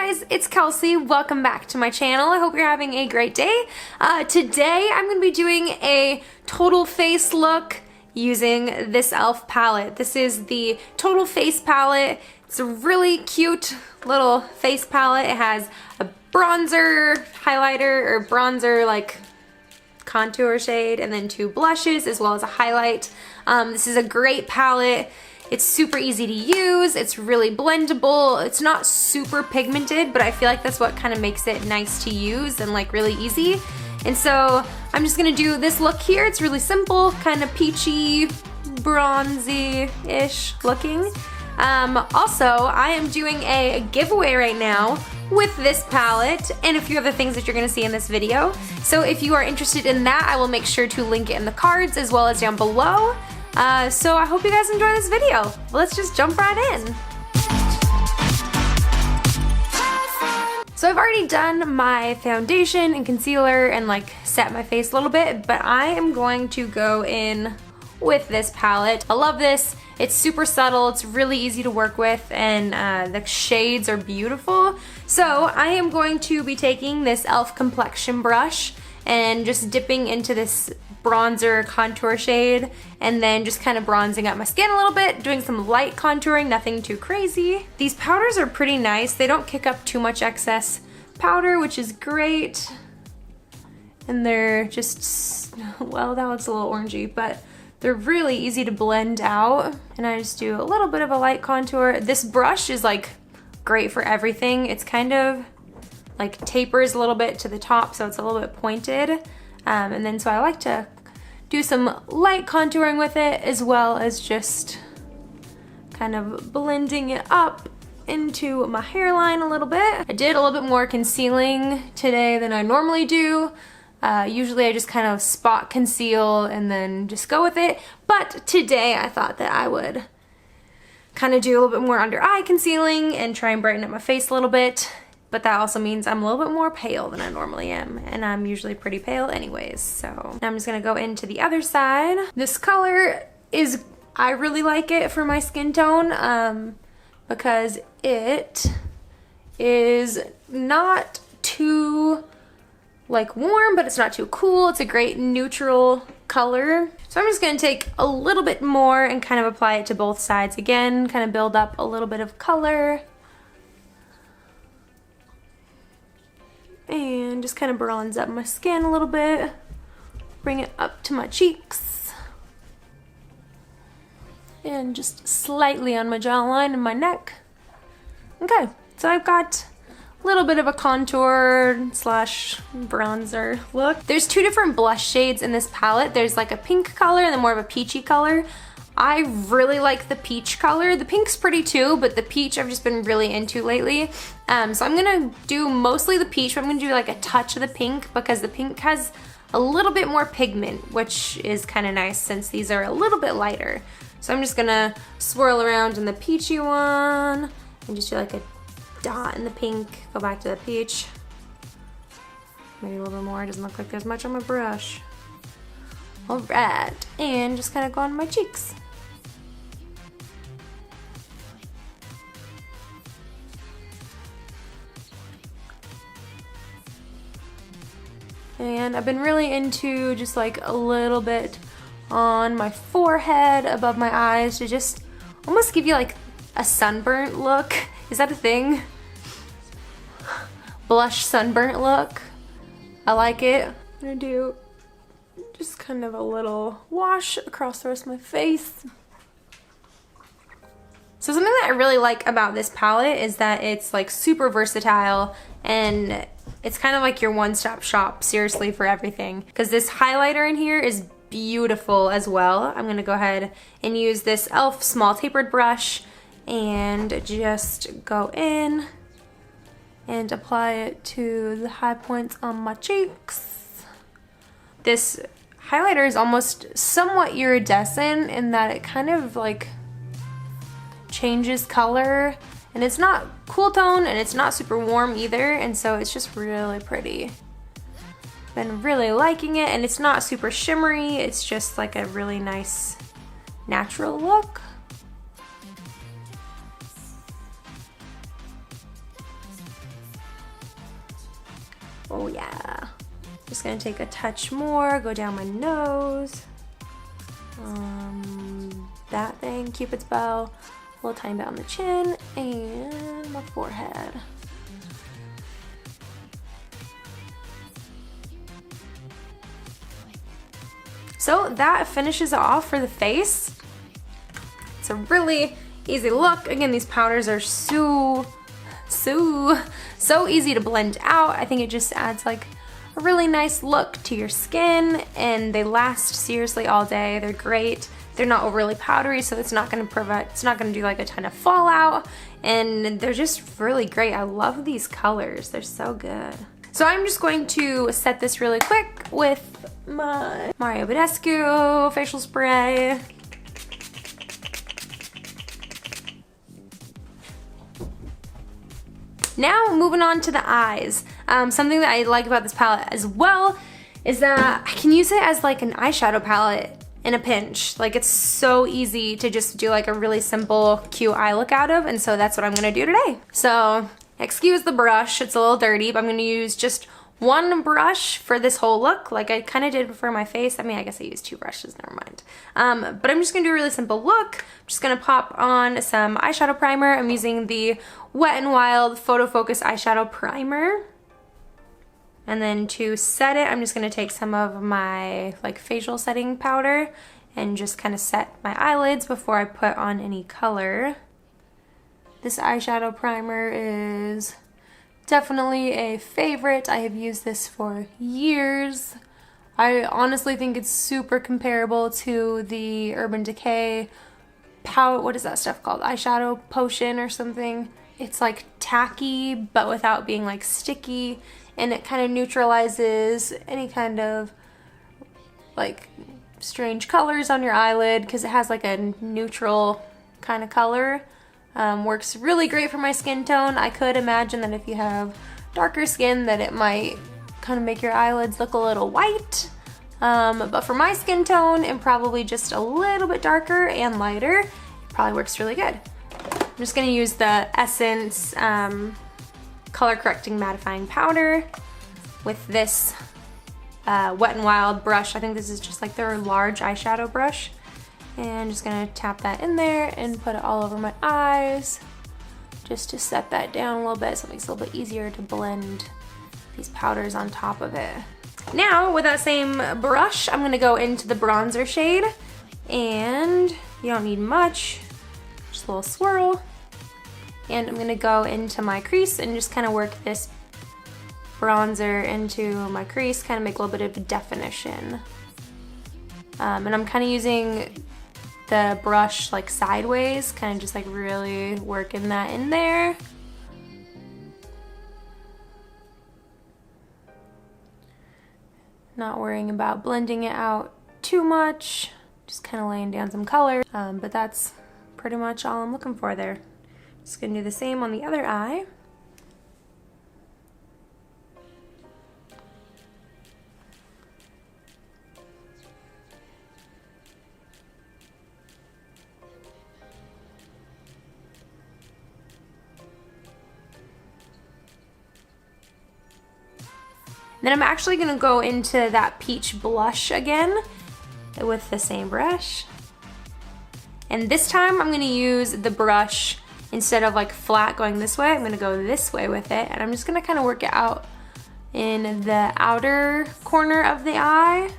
guys, it's Kelsey. Welcome back to my channel. I hope you're having a great day. Today I'm going to be doing a total face look using this e.l.f. palette. This is the Total Face palette. It's a really cute little face palette. It has a bronzer, highlighter, or bronzer like contour shade, and then 2 blushes as well as a highlight. This is a great palette. It's super easy to use, it's really blendable, it's not super pigmented, but I feel like that's what kind of makes it nice to use and like really easy. And so I'm just gonna do this look here. It's really simple, kind of peachy, bronzy-ish looking. Also, I am doing a giveaway right now with this palette and a few other things that you're gonna see in this video. So if you are interested in that, I will make sure to link it in the cards as well as down below. So I hope you guys enjoy this video. Let's just jump right in. So I've already done my foundation and concealer and like set my face a little bit, but I am going to go in with this palette. I love this. It's super subtle, it's really easy to work with, and the shades are beautiful. So I am going to be taking this e.l.f. complexion brush and just dipping into this bronzer contour shade and then just kind of bronzing up my skin a little bit, doing some light contouring, nothing too crazy. These powders are pretty nice. They don't kick up too much excess powder, which is great. And they're just, well, that looks a little orangey, but they're really easy to blend out. And I just do a little bit of a light contour. This brush is like great for everything. It's kind of like tapers a little bit to the top, so it's a little bit pointed. And then so I like to do some light contouring with it as well as just kind of blending it up into my hairline a little bit. I did a little bit more concealing today than I normally do. Usually I just kind of spot conceal and then just go with it. But today I thought that I would kind of do a little bit more under eye concealing and try and brighten up my face a little bit. But that also means I'm a little bit more pale than I normally am, and I'm usually pretty pale anyways. So now I'm just gonna go into the other side. This color is, I really like it for my skin tone because it is not too like warm, but it's not too cool. It's a great neutral color. So I'm just gonna take a little bit more and kind of apply it to both sides again, kind of build up a little bit of color. And just kind of bronze up my skin a little bit. Bring it up to my cheeks. And just slightly on my jawline and my neck. Okay, so I've got a little bit of a contour slash bronzer look. There's 2 different blush shades in this palette. There's like a pink color and then more of a peachy color. I really like the peach color. The pink's pretty too, but the peach I've just been really into lately. So I'm gonna do mostly the peach, but I'm gonna do like a touch of the pink because the pink has a little bit more pigment, which is kind of nice since these are a little bit lighter. So I'm just gonna swirl around in the peachy one and just do like a dot in the pink, go back to the peach. Maybe a little bit more, it doesn't look like there's much on my brush. All right, and just kind of go on my cheeks. And I've been really into just like a little bit on my forehead, above my eyes, to just almost give you like a sunburnt look. Is that a thing? Blush sunburnt look. I like it. I'm gonna do just kind of a little wash across the rest of my face. So something that I really like about this palette is that it's like super versatile and it's kind of like your one-stop shop, seriously, for everything. Because this highlighter in here is beautiful as well. I'm gonna go ahead and use this e.l.f. small tapered brush and just go in and apply it to the high points on my cheeks. This highlighter is almost somewhat iridescent in that it kind of like changes color, and it's not cool tone and it's not super warm either, and so it's just really pretty. Been really liking it, and it's not super shimmery, it's just like a really nice natural look. Oh yeah. Just gonna take a touch more, go down my nose. That thing, Cupid's bow, a little tiny bit on the chin, and my forehead. So that finishes off for the face. It's a really easy look. Again, these powders are so easy to blend out. I think it just adds like a really nice look to your skin, and they last seriously all day. They're great. They're not overly powdery, so it's not gonna do like a ton of fallout, and they're just really great. I love these colors. They're so good. So I'm just going to set this really quick with my Mario Badescu facial spray. Now moving on to the eyes. Something that I like about this palette as well is that I can use it as like an eyeshadow palette in a pinch. Like, it's so easy to just do like a really simple, cute eye look out of, and so that's what I'm gonna do today. So, excuse the brush, it's a little dirty, but I'm gonna use just one brush for this whole look, like I kind of did for my face. I mean, I guess I used two brushes, never mind. But I'm just gonna do a really simple look. I'm just gonna pop on some eyeshadow primer. I'm using the Wet n Wild Photo Focus Eyeshadow Primer. And then to set it, I'm just gonna take some of my like facial setting powder and just kind of set my eyelids before I put on any color. This eyeshadow primer is definitely a favorite. I have used this for years. I honestly think it's super comparable to the Urban Decay what is that stuff called? Eyeshadow potion or something. It's like tacky, but without being like sticky, and it kind of neutralizes any kind of like strange colors on your eyelid because it has like a neutral kind of color. Works really great for my skin tone. I could imagine that if you have darker skin that it might kind of make your eyelids look a little white. But for my skin tone and probably just a little bit darker and lighter, it probably works really good. I'm just gonna use the Essence color correcting mattifying powder with this Wet n Wild brush. I think this is just like their large eyeshadow brush. And just gonna tap that in there and put it all over my eyes just to set that down a little bit so it makes it a little bit easier to blend these powders on top of it. Now with that same brush, I'm gonna go into the bronzer shade, and you don't need much, just a little swirl. And I'm gonna go into my crease and just kind of work this bronzer into my crease, kind of make a little bit of definition. And I'm kind of using the brush like sideways, kind of just like really working that in there. Not worrying about blending it out too much, just kind of laying down some color. But that's pretty much all I'm looking for there. Just gonna do the same on the other eye. Then I'm actually gonna go into that peach blush again with the same brush. And this time I'm gonna use the brush, instead of like flat going this way, I'm gonna go this way with it, and I'm just gonna kind of work it out in the outer corner of the eye.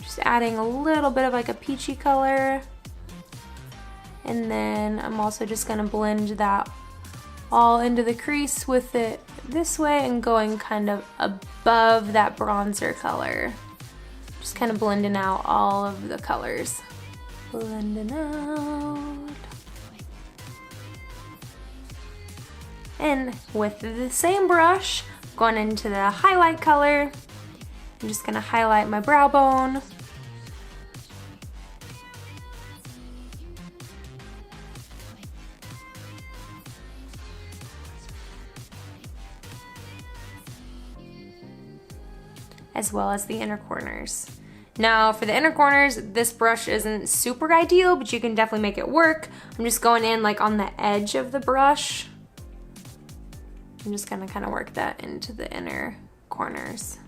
Just adding a little bit of like a peachy color. And then I'm also just gonna blend that all into the crease with it this way and going kind of above that bronzer color. Just kind of blending out all of the colors. Blending out. And with the same brush, going into the highlight color, I'm just gonna highlight my brow bone. As well as the inner corners. Now for the inner corners, this brush isn't super ideal, but you can definitely make it work. I'm just going in like on the edge of the brush. I'm just gonna kind of work that into the inner corners.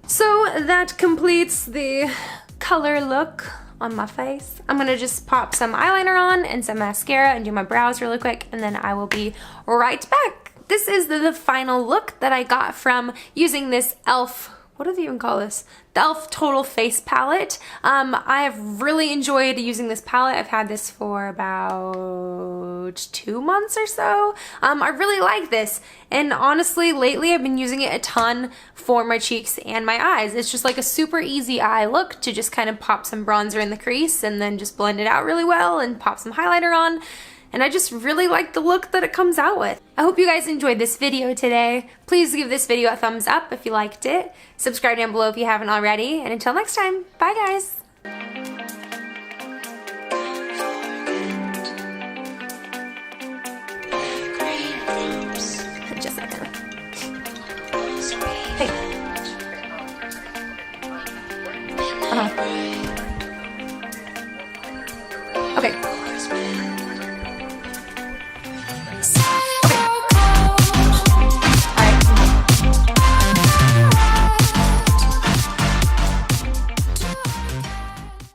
So that completes the color look on my face. I'm gonna just pop some eyeliner on and some mascara and do my brows really quick, and then I will be right back. This is the final look that I got from using this e.l.f. what do they even call this? The e.l.f. Total Face Palette. I have really enjoyed using this palette. I've had this for about 2 months or so. I really like this, and honestly lately I've been using it a ton for my cheeks and my eyes. It's just like a super easy eye look to just kind of pop some bronzer in the crease and then just blend it out really well and pop some highlighter on. And I just really like the look that it comes out with. I hope you guys enjoyed this video today. Please give this video a thumbs up if you liked it. Subscribe down below if you haven't already. And until next time, bye guys.